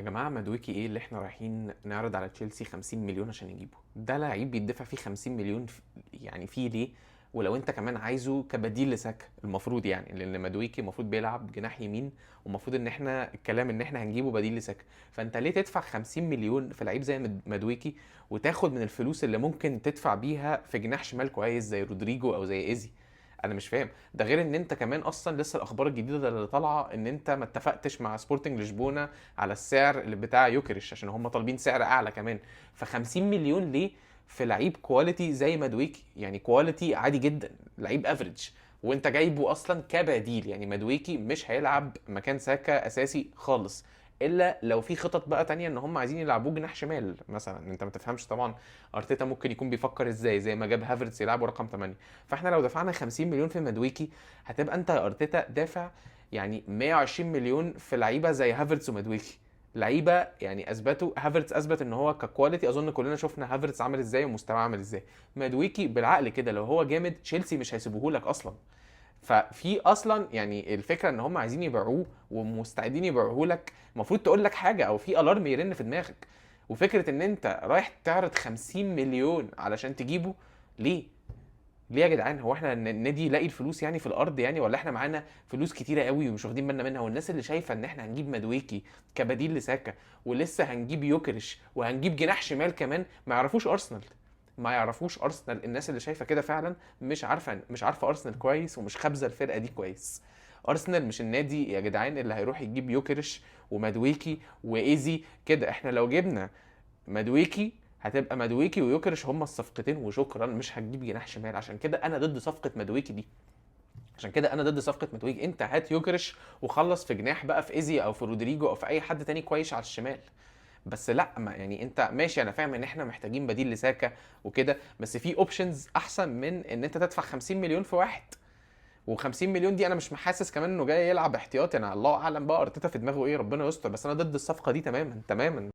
يا جماعة مدويكي ايه اللي احنا رايحين نعرض على تشيلسي 50 مليون عشان نجيبه؟ ده لعيب بيدفع فيه 50 مليون يعني فيه ليه؟ ولو انت كمان عايزه كبديل لساكا المفروض، يعني لان مدويكي المفروض بيلعب جناح يمين، والمفروض ان احنا الكلام ان احنا هنجيبه بديل لساكا. فانت ليه تدفع 50 مليون في لعيب زي مدويكي وتاخد من الفلوس اللي ممكن تدفع بيها في جناح شمال كويس زي رودريجو او زي ايزي؟ انا مش فاهم. ده غير ان انت كمان اصلا لسه الاخبار الجديده اللي طالعه ان انت ما اتفقتش مع سبورتنج لشبونه على السعر اللي بتاع يوكريش، عشان هم طالبين سعر اعلى كمان. ف 50 مليون ليه في لعيب كواليتي زي مادويكي؟ يعني كواليتي عادي جدا، لعيب افريج، وانت جايبه اصلا كبديل. يعني مادويكي مش هيلعب مكان ساكا اساسي خالص، الا لو في خطط بقى تانية ان هم عايزين يلعبوه جناح شمال مثلا. انت ما تفهمش طبعا ارتيتا ممكن يكون بيفكر ازاي، زي ما جاب هافرتس يلعبه رقم 8. فاحنا لو دفعنا 50 مليون في مادويكي، هتبقى انت يا ارتيتا دافع يعني 120 مليون في لعيبه زي هافرتس ومادويكي. لعيبه يعني اثبتوا، هافرتس اثبت ان هو ككواليتي، اظن كلنا شفنا هافرتس عامل ازاي ومستواه عامل ازاي. مادويكي بالعقل كده لو هو جامد تشيلسي مش هيسيبوه لك اصلا. ففي اصلا يعني الفكره ان هم عايزين يبيعوه ومستعدين يبيعوه لك، المفروض تقول لك حاجه او في الارم يرن في دماغك. وفكره ان انت رايح تعرض 50 مليون علشان تجيبه، ليه؟ ليه يا جدعان؟ هو احنا النادي لاقي الفلوس يعني في الارض يعني، ولا احنا معانا فلوس كتيره قوي ومش واخدين بالنا منها؟ والناس اللي شايفه ان احنا هنجيب مدويكي كبديل لساكا ولسه هنجيب يوكرش وهنجيب جناح شمال كمان، ما يعرفوش ارسنال. ما يعرفوش ارسنال. الناس اللي شايفه كده فعلا مش عارفه ارسنال كويس ومش خابزه الفرقه دي كويس. ارسنال مش النادي يا جدعان اللي هيروح يجيب يوكرش ومدويكي وايزي كده. احنا لو جبنا مدويكي هتبقى مدويكي ويوكرش هما الصفقتين وشكرا، مش هتجيب جناح شمال. عشان كده انا ضد صفقه مدويكي دي. عشان كده انا ضد صفقه مدويكي. انت هات يوكرش وخلص في جناح بقى، في ايزي او في رودريجو او في اي حد تاني كويس على الشمال. بس لا، ما يعني انت ماشي، انا فاهم ان احنا محتاجين بديل لساكا وكده، بس في اوبشنز احسن من ان انت تدفع 50 مليون في واحد. و50 مليون دي انا مش محاسس كمان انه جاي يلعب احتياطي. انا الله اعلم بقى ارتيتا في دماغه ايه، ربنا يستر. بس انا ضد الصفقه دي تماما تماما.